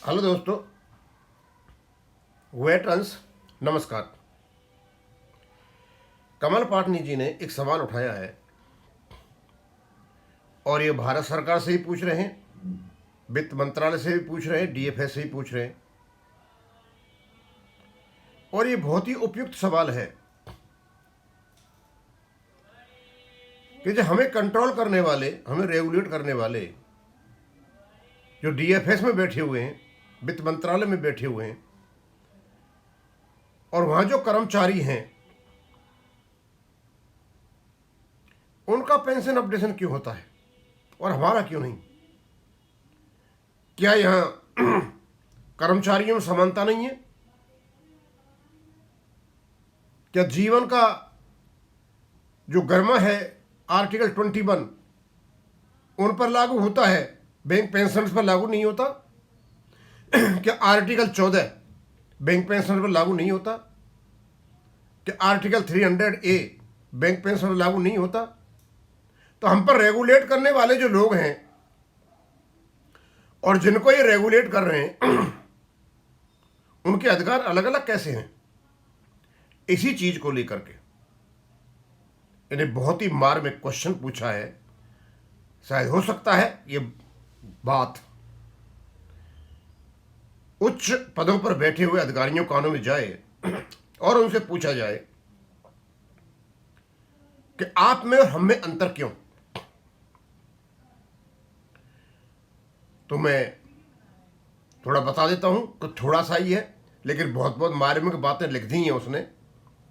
Hello दोस्तों, veterans नमस्कार। कमल पाटनी जी ने एक सवाल उठाया है और ये भारत सरकार से ही पूछ रहे हैं, वित्त मंत्रालय से भी पूछ रहे हैं, डीएफएस से ही पूछ रहे हैं। और ये बहुत ही उपयुक्त सवाल है कि जो हमें कंट्रोल करने वाले, हमें रेगुलेट करने वाले जो डीएफएस में बैठे हुए हैं, वित्त मंत्रालय में बैठे हुए हैं, और वहां जो कर्मचारी हैं उनका पेंशन अपडेशन क्यों होता है और हमारा क्यों नहीं? क्या यहां कर्मचारियों में समानता नहीं है? क्या जीवन का जो गर्मा है आर्टिकल 21 उन पर लागू होता है, बैंक पेंशन पर लागू नहीं होता? क्या आर्टिकल 14 बैंक पेंशन पर लागू नहीं होता? क्या आर्टिकल 300A बैंक पेंशन पर लागू नहीं होता? तो हम पर रेगुलेट करने वाले जो लोग हैं और जिनको ये रेगुलेट कर रहे हैं उनके अधिकार अलग अलग कैसे हैं? इसी चीज को लेकर के इन्हें बहुत ही मार्मिक क्वेश्चन पूछा है। शायद हो सकता है ये बात उच्च पदों पर बैठे हुए अधिकारियों कानों में जाए और उनसे पूछा जाए कि आप में और हम में अंतर क्यों? तो मैं थोड़ा बता देता हूं कि थोड़ा सा ही है, लेकिन बहुत बहुत मार्मिक बातें लिख दी हैं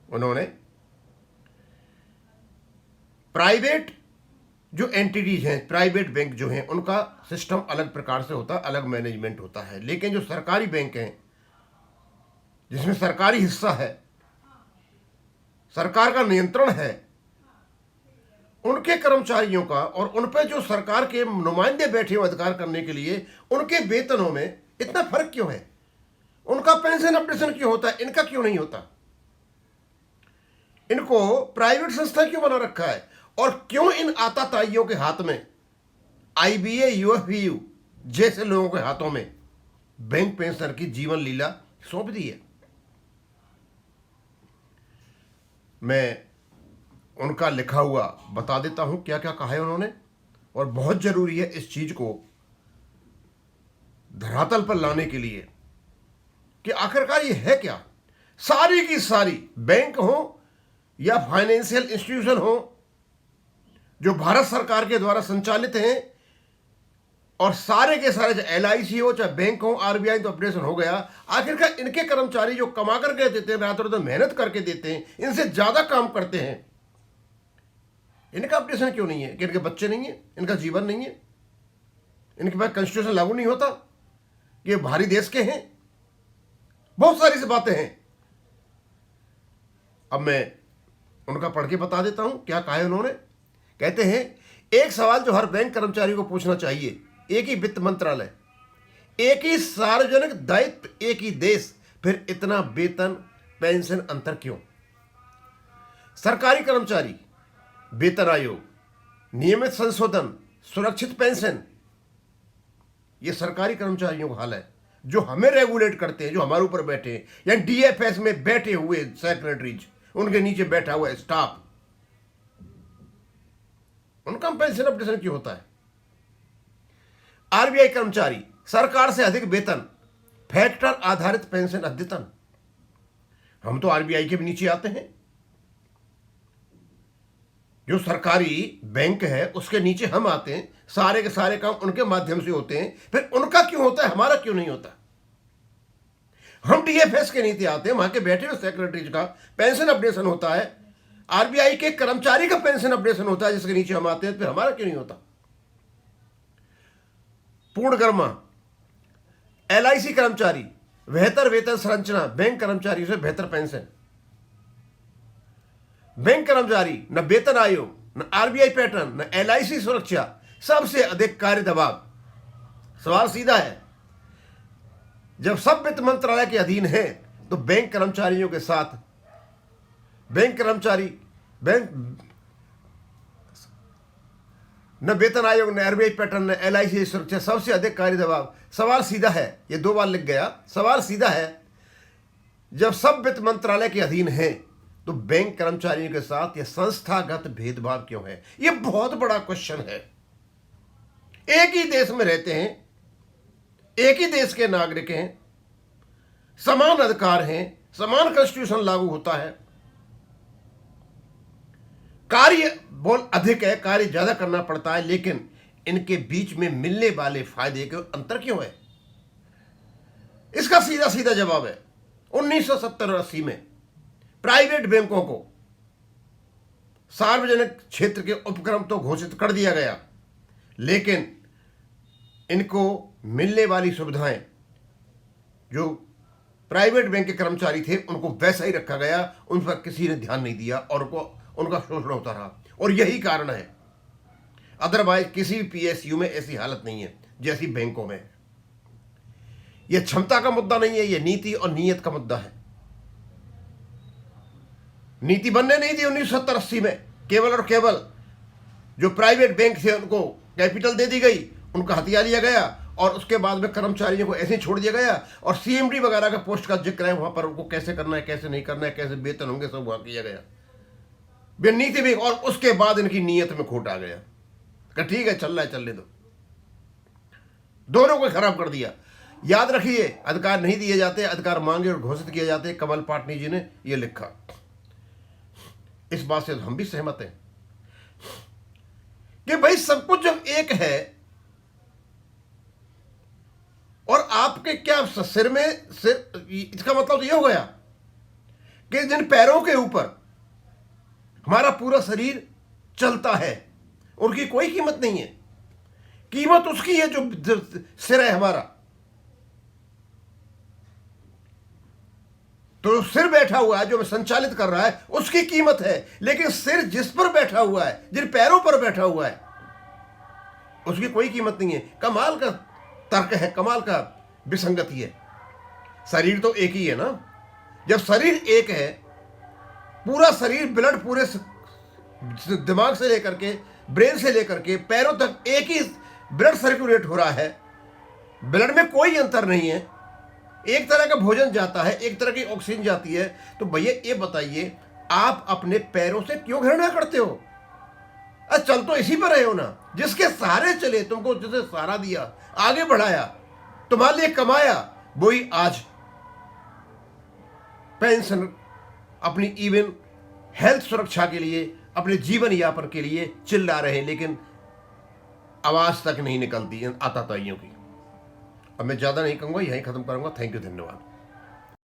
उन्होंने। प्राइवेट जो एंटिटीज हैं, प्राइवेट बैंक जो हैं, उनका सिस्टम अलग प्रकार से होता है, अलग मैनेजमेंट होता है। लेकिन जो सरकारी बैंक हैं जिसमें सरकारी हिस्सा है, सरकार का नियंत्रण है, उनके कर्मचारियों का और उन पर जो सरकार के नुमाइंदे बैठे हुए अधिकार करने के लिए, उनके वेतनों में इतना फर्क क्यों है? उनका पेंशन अपडेशन क्यों होता है, इनका क्यों नहीं होता? इनको प्राइवेट संस्था क्यों बना रखा है? और क्यों इन आताताइयों के हाथ में, आईबीए, यूएफबीयू जैसे लोगों के हाथों में बैंक पेंशन की जीवन लीला सौंप दी है? मैं उनका लिखा हुआ बता देता हूं क्या क्या कहा है उन्होंने, और बहुत जरूरी है इस चीज को धरातल पर लाने के लिए कि आखिरकार ये है क्या। सारी की सारी बैंक हो या फाइनेंशियल इंस्टीट्यूशन हो जो भारत सरकार के द्वारा संचालित हैं, और सारे के सारे, चाहे एलआईसी हो चाहे बैंक हो, आरबीआई तो अपडेशन हो गया। आखिरकार इनके कर्मचारी जो कमा करके देते हैं, रातों रात मेहनत करके देते हैं, इनसे ज्यादा काम करते हैं, इनका अपडेशन क्यों नहीं है? कि इनके बच्चे नहीं है, इनका जीवन नहीं है, इनके पास कॉन्स्टिट्यूशन लागू नहीं होता, ये भारी देश के हैं? बहुत सारी सी बातें हैं। अब मैं उनका पढ़ के बता देता हूं क्या कहा है उन्होंने। कहते हैं, एक सवाल जो हर बैंक कर्मचारी को पूछना चाहिए, एक ही वित्त मंत्रालय, एक ही सार्वजनिक दायित्व, एक ही देश, फिर इतना वेतन पेंशन अंतर क्यों? सरकारी कर्मचारी, वेतन आयोग, नियमित संशोधन, सुरक्षित पेंशन, ये सरकारी कर्मचारियों का हाल है जो हमें रेगुलेट करते हैं, जो हमारे ऊपर बैठे हैं, या डीएफएस में बैठे हुए सेक्रेटरीज, उनके नीचे बैठा हुआ स्टाफ, उनका पेंशन अपडेशन क्यों होता है? आरबीआई कर्मचारी, सरकार से अधिक वेतन, फैक्टर आधारित पेंशन अद्यतन। हम तो आरबीआई के भी नीचे आते हैं, जो सरकारी बैंक है उसके नीचे हम आते हैं, सारे के सारे काम उनके माध्यम से होते हैं, फिर उनका क्यों होता है, हमारा क्यों नहीं होता? हम डीएफएस के नीचे आते हैं, वहां के बैठे हुए सेक्रेटरीज का पेंशन अपडेशन होता है, आरबीआई के कर्मचारी का पेंशन अपडेशन होता है जिसके नीचे हम आते हैं, फिर हमारा क्यों नहीं होता? पूर्ण गर्मा, एलआईसी कर्मचारी, बेहतर वेतन संरचना, बैंक कर्मचारी से बेहतर पेंशन। बैंक कर्मचारी, न वेतन आयोग, न आरबीआई पैटर्न, न एलआईसी सुरक्षा, सबसे अधिक कार्य दबाव। सवाल सीधा है, जब सब वित्त मंत्रालय के अधीन है तो बैंक कर्मचारियों के साथ बैंक न वेतन आयोग, न आरबीआई पैटर्न, न एलआईसी सुरक्षा, सबसे अधिक कार्य दबाव। सवाल सीधा है, ये 2 बार लिख गया, सवाल सीधा है, जब सब वित्त मंत्रालय के अधीन है तो बैंक कर्मचारियों के साथ यह संस्थागत भेदभाव क्यों है? यह बहुत बड़ा क्वेश्चन है। एक ही देश में रहते हैं, एक ही देश के नागरिक हैं, समान अधिकार हैं, समान कॉन्स्टिट्यूशन लागू होता है, कार्य बहुत अधिक है, कार्य ज्यादा करना पड़ता है, लेकिन इनके बीच में मिलने वाले फायदे के अंतर क्यों है? इसका सीधा सीधा जवाब है, 1970 और 80 में प्राइवेट बैंकों को सार्वजनिक क्षेत्र के उपक्रम तो घोषित कर दिया गया, लेकिन इनको मिलने वाली सुविधाएं जो प्राइवेट बैंक के कर्मचारी थे उनको वैसा ही रखा गया, उन पर किसी ने ध्यान नहीं दिया और उनका शोषण होता रहा। और यही कारण है, अदरवाइज किसी भी पीएसयू में ऐसी हालत नहीं है जैसी बैंकों में। यह क्षमता का मुद्दा नहीं है, यह नीति और नीयत का मुद्दा है। नीति बनने नहीं दी 1970-80 में, केवल और केवल जो प्राइवेट बैंक थे उनको कैपिटल दे दी गई, उनका हथिया लिया गया और उसके बाद में कर्मचारियों को ऐसे ही छोड़ दिया गया। और सीएमडी वगैरह का पोस्ट का जिक्र है, वहां पर उनको कैसे करना है, कैसे नहीं करना है, कैसे वेतन होंगे, सब वहां किया गया नीति भी। और उसके बाद इनकी नीयत में खोट आ गया कि ठीक है, चल रहा है, चलने दो, दोनों को खराब कर दिया। याद रखिए, अधिकार नहीं दिए जाते, अधिकार मांगे और घोषित किए जाते। कमल पाटनी जी ने यह लिखा, इस बात से हम भी सहमत हैं कि भाई सब कुछ जब एक है और आपके क्या सिर में सिर, इसका मतलब तो यह हो गया कि जिन पैरों के ऊपर हमारा पूरा शरीर चलता है उनकी कोई कीमत नहीं है। कीमत उसकी है जो सिर है हमारा। तो सिर बैठा हुआ है जो संचालित कर रहा है उसकी कीमत है, लेकिन सिर जिस पर बैठा हुआ है, जिन पैरों पर बैठा हुआ है, उसकी कोई कीमत नहीं है। कमाल का तर्क है, कमाल का विसंगति है। शरीर तो एक ही है ना। जब शरीर एक है, पूरा शरीर, ब्लड पूरे दिमाग से लेकर के, ब्रेन से लेकर के पैरों तक एक ही ब्लड सर्कुलेट हो रहा है, ब्लड में कोई अंतर नहीं है, एक तरह का भोजन जाता है, एक तरह की ऑक्सीजन जाती है। तो भैया ये बताइए, आप अपने पैरों से क्यों घृणा करते हो? चल तो इसी पर रहे हो ना, जिसके सहारे चले, तुमको जिसे सहारा दिया, आगे बढ़ाया, तुम्हारे लिए कमाया, वही आज पेंशन, अपनी इवन हेल्थ सुरक्षा के लिए, अपने जीवन यापन के लिए चिल्ला रहे हैं, लेकिन आवाज तक नहीं निकलती आताताइयों की। अब मैं ज्यादा नहीं कहूंगा, यहीं खत्म करूंगा। थैंक यू, धन्यवाद।